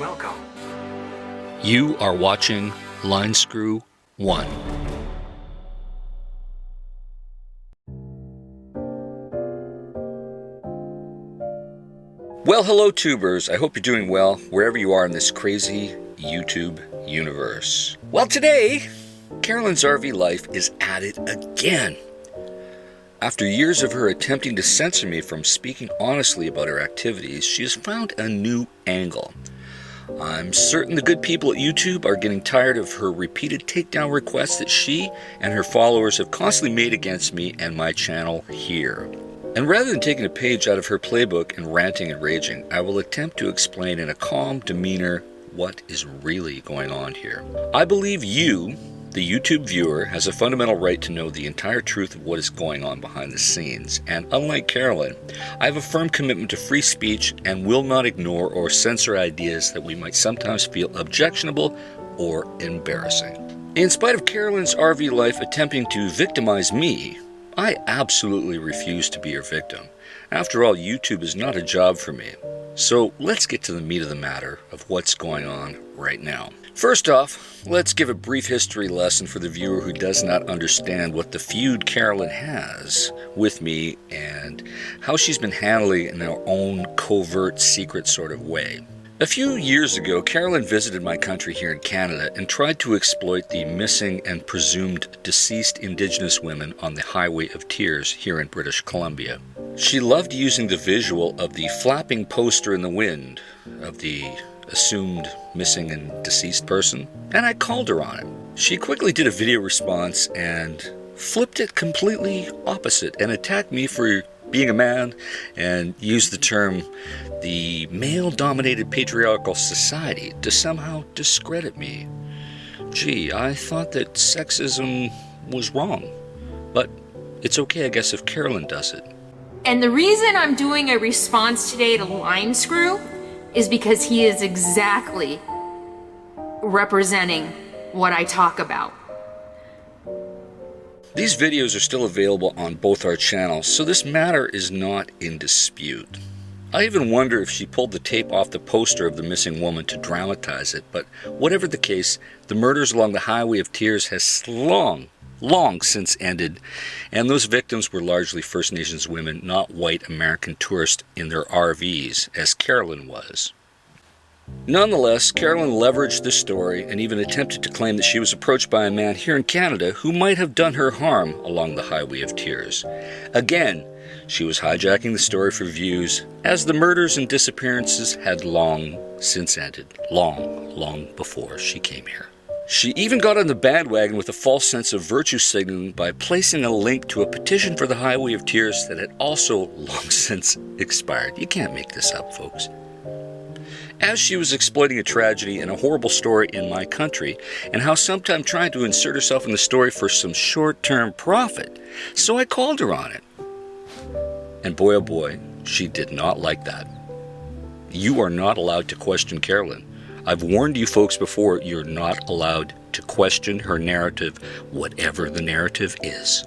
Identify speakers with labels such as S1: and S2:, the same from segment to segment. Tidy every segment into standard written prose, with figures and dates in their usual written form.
S1: Welcome.
S2: You are watching Line Screw 1. Well, hello tubers. I hope you're doing well wherever you are in this crazy YouTube universe. Well, today, Carolyn's RV life is at it again. After years of her attempting to censor me from speaking honestly about her activities, she has found a new angle. I'm certain the good people at YouTube are getting tired of her repeated takedown requests that she and her followers have constantly made against me and my channel here. And rather than taking a page out of her playbook and ranting and raging, I will attempt to explain in a calm demeanor what is really going on here. I believe you, the YouTube viewer, has a fundamental right to know the entire truth of what is going on behind the scenes. And unlike Carolyn, I have a firm commitment to free speech and will not ignore or censor ideas that we might sometimes feel objectionable or embarrassing. In spite of Carolyn's RV life attempting to victimize me, I absolutely refuse to be her victim. After all, YouTube is not a job for me. So let's get to the meat of the matter of what's going on right now. First off, let's give a brief history lesson for the viewer who does not understand what the feud Carolyn has with me and how she's been handling it in her own covert, secret sort of way. A few years ago, Carolyn visited my country here in Canada and tried to exploit the missing and presumed deceased Indigenous women on the Highway of Tears here in British Columbia. She loved using the visual of the flapping poster in the wind of the assumed missing and deceased person, and I called her on it. She quickly did a video response and flipped it completely opposite and attacked me for being a man and used the term the male-dominated patriarchal society to somehow discredit me. Gee, I thought that sexism was wrong, but it's okay, I guess, if Carolyn does it.
S3: And the reason I'm doing a response today to Line Screw is because he is exactly representing what I talk about.
S2: These videos are still available on both our channels, so this matter is not in dispute. I even wonder if she pulled the tape off the poster of the missing woman to dramatize it, but whatever the case, the murders along the Highway of Tears has long since ended, and those victims were largely First Nations women, not white American tourists in their RVs, as Carolyn was. Nonetheless, Carolyn leveraged this story and even attempted to claim that she was approached by a man here in Canada who might have done her harm along the Highway of Tears. Again, she was hijacking the story for views, as the murders and disappearances had long since ended, long before she came here. She even got on the bandwagon with a false sense of virtue signaling by placing a link to a petition for the Highway of Tears that had also long since expired. You can't make this up, folks. As she was exploiting a tragedy and a horrible story in my country, and how sometime trying to insert herself in the story for some short-term profit. So I called her on it. And boy, oh boy, she did not like that. You are not allowed to question Carolyn. I've warned you folks before, you're not allowed to question her narrative, whatever the narrative is.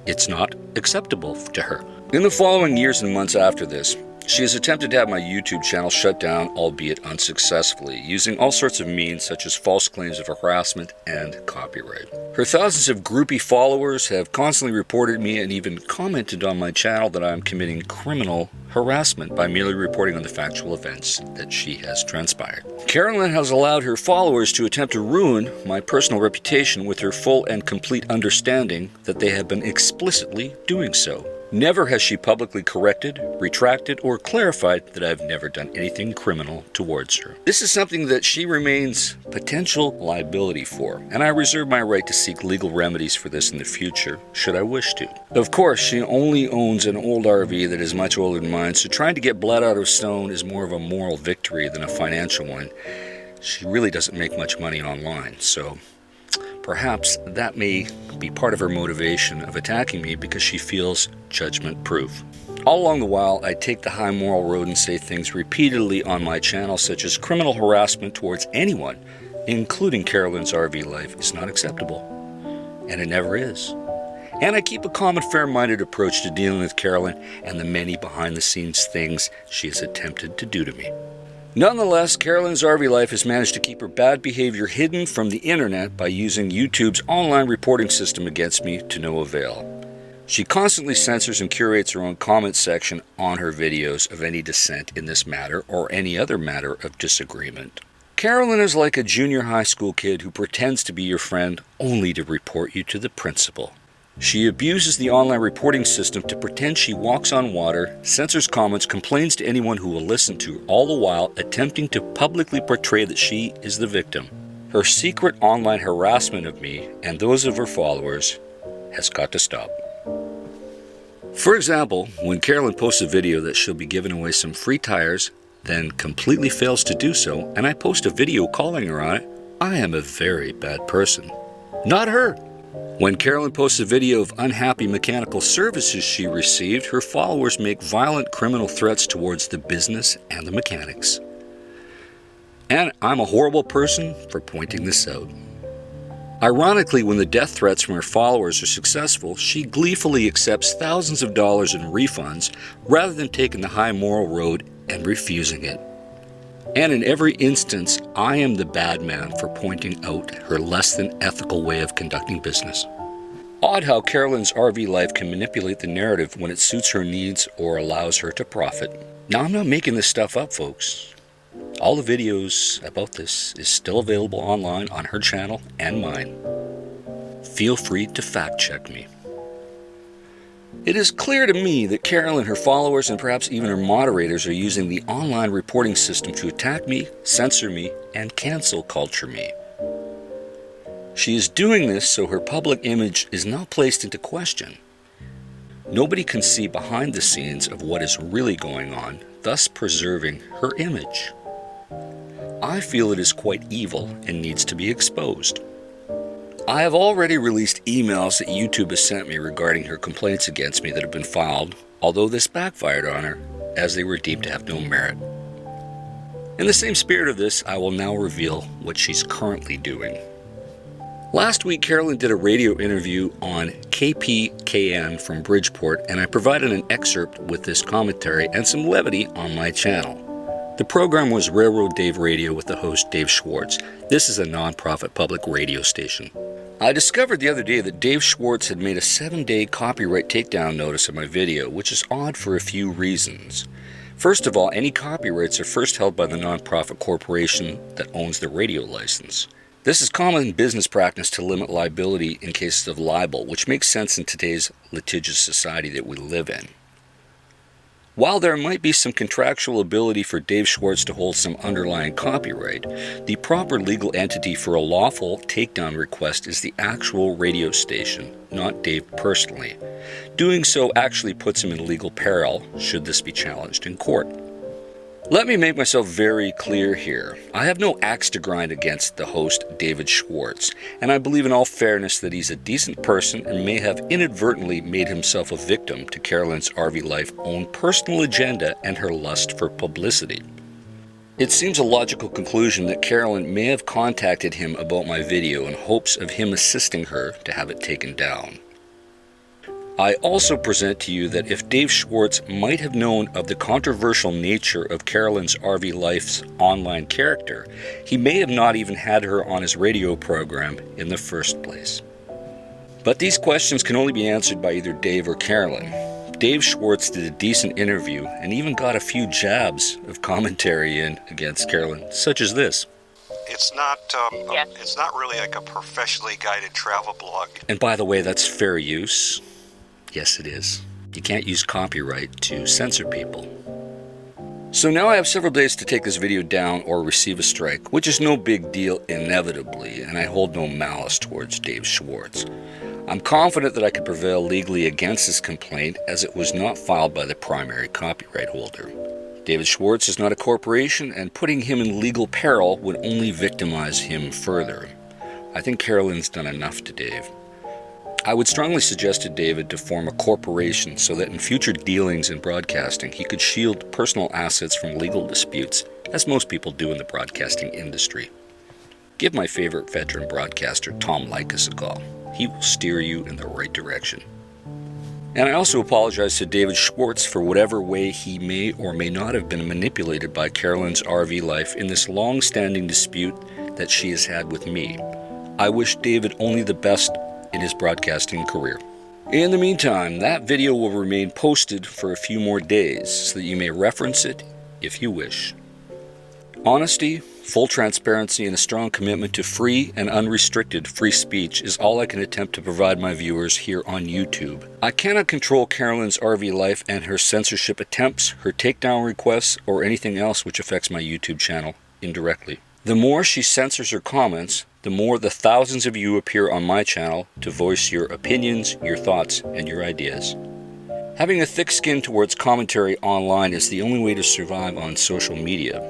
S2: It's not acceptable to her. In the following years and months after this, she has attempted to have my YouTube channel shut down, albeit unsuccessfully, using all sorts of means such as false claims of harassment and copyright. Her thousands of groupie followers have constantly reported me and even commented on my channel that I am committing criminal harassment by merely reporting on the factual events that she has transpired. Carolyn has allowed her followers to attempt to ruin my personal reputation with her full and complete understanding that they have been explicitly doing so. Never has she publicly corrected, retracted, or clarified that I've never done anything criminal towards her. This is something that she remains potential liability for, and I reserve my right to seek legal remedies for this in the future, should I wish to. Of course, she only owns an old RV that is much older than mine, so trying to get blood out of stone is more of a moral victory than a financial one. She really doesn't make much money online, so perhaps that may be part of her motivation of attacking me because she feels judgment-proof. All along the while, I take the high moral road and say things repeatedly on my channel such as criminal harassment towards anyone, including Carolyn's RV life, is not acceptable. And it never is. And I keep a calm and fair-minded approach to dealing with Carolyn and the many behind-the-scenes things she has attempted to do to me. Nonetheless, Carolyn's RV life has managed to keep her bad behavior hidden from the internet by using YouTube's online reporting system against me to no avail. She constantly censors and curates her own comment section on her videos of any dissent in this matter or any other matter of disagreement. Carolyn is like a junior high school kid who pretends to be your friend only to report you to the principal. She abuses the online reporting system to pretend she walks on water, censors comments, complains to anyone who will listen to her, all the while attempting to publicly portray that she is the victim. Her secret online harassment of me and those of her followers has got to stop. For example, when Carolyn posts a video that she'll be giving away some free tires, then completely fails to do so, and I post a video calling her on it, I am a very bad person. Not her. When Carolyn posts a video of unhappy mechanical services she received, her followers make violent criminal threats towards the business and the mechanics. And I'm a horrible person for pointing this out. Ironically, when the death threats from her followers are successful, she gleefully accepts thousands of dollars in refunds rather than taking the high moral road and refusing it. And in every instance, I am the bad man for pointing out her less than ethical way of conducting business. Odd how Carolyn's RV life can manipulate the narrative when it suits her needs or allows her to profit. Now, I'm not making this stuff up, folks. All the videos about this is still available online on her channel and mine. Feel free to fact check me. It is clear to me that Carolyn, her followers, and perhaps even her moderators are using the online reporting system to attack me, censor me, and cancel culture me. She is doing this so her public image is not placed into question. Nobody can see behind the scenes of what is really going on, thus preserving her image. I feel it is quite evil and needs to be exposed. I have already released emails that YouTube has sent me regarding her complaints against me that have been filed, although this backfired on her, as they were deemed to have no merit. In the same spirit of this, I will now reveal what she's currently doing. Last week, Carolyn did a radio interview on KPKN from Bridgeport, and I provided an excerpt with this commentary and some levity on my channel. The program was Railroad Dave Radio with the host Dave Schwartz. This is a non-profit public radio station. I discovered the other day that Dave Schwartz had made a 7-day copyright takedown notice of my video, which is odd for a few reasons. First of all, any copyrights are first held by the non-profit corporation that owns the radio license. This is common business practice to limit liability in cases of libel, which makes sense in today's litigious society that we live in. While there might be some contractual ability for Dave Schwartz to hold some underlying copyright, the proper legal entity for a lawful takedown request is the actual radio station, not Dave personally. Doing so actually puts him in legal peril should this be challenged in court. Let me make myself very clear here. I have no axe to grind against the host, David Schwartz, and I believe in all fairness that he's a decent person and may have inadvertently made himself a victim to Carolyn's RV Life's own personal agenda and her lust for publicity. It seems a logical conclusion that Carolyn may have contacted him about my video in hopes of him assisting her to have it taken down. I also present to you that if Dave Schwartz might have known of the controversial nature of Carolyn's RV Life's online character, he may have not even had her on his radio program in the first place. But these questions can only be answered by either Dave or Carolyn. Dave Schwartz did a decent interview and even got a few jabs of commentary in against Carolyn, such as this.
S1: It's not really like a professionally guided travel blog.
S2: And by the way, that's fair use. Yes, it is. You can't use copyright to censor people. So now I have several days to take this video down or receive a strike, which is no big deal inevitably, and I hold no malice towards Dave Schwartz. I'm confident that I could prevail legally against this complaint as it was not filed by the primary copyright holder. David Schwartz is not a corporation, and putting him in legal peril would only victimize him further. I think Carolyn's done enough to Dave. I would strongly suggest to David to form a corporation so that in future dealings in broadcasting he could shield personal assets from legal disputes, as most people do in the broadcasting industry. Give my favorite veteran broadcaster Tom Likas a call. He will steer you in the right direction. And I also apologize to David Schwartz for whatever way he may or may not have been manipulated by Carolyn's RV life in this long-standing dispute that she has had with me. I wish David only the best in his broadcasting career. In the meantime, that video will remain posted for a few more days so that you may reference it if you wish. Honesty, full transparency, and a strong commitment to free and unrestricted free speech is all I can attempt to provide my viewers here on YouTube. I cannot control Carolyn's RV life and her censorship attempts, her takedown requests, or anything else which affects my YouTube channel indirectly. The more she censors her comments, the more the thousands of you appear on my channel to voice your opinions, your thoughts, and your ideas. Having a thick skin towards commentary online is the only way to survive on social media.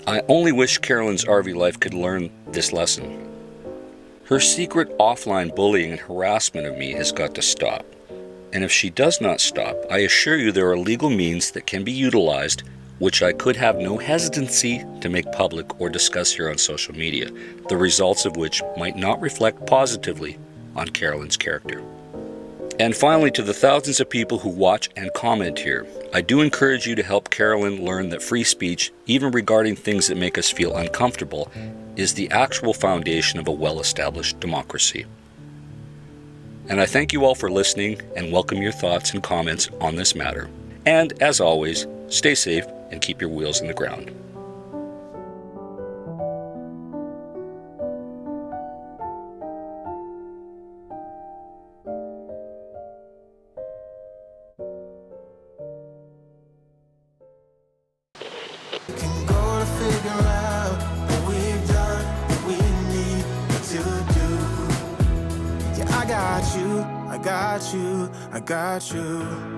S2: I only wish Carolyn's RV life could learn this lesson. Her secret offline bullying and harassment of me has got to stop. And if she does not stop, I assure you there are legal means that can be utilized which I could have no hesitancy to make public or discuss here on social media, the results of which might not reflect positively on Carolyn's character. And finally, to the thousands of people who watch and comment here, I do encourage you to help Carolyn learn that free speech, even regarding things that make us feel uncomfortable, is the actual foundation of a well-established democracy. And I thank you all for listening and welcome your thoughts and comments on this matter. And as always, stay safe and keep your wheels in the ground.
S4: I got you.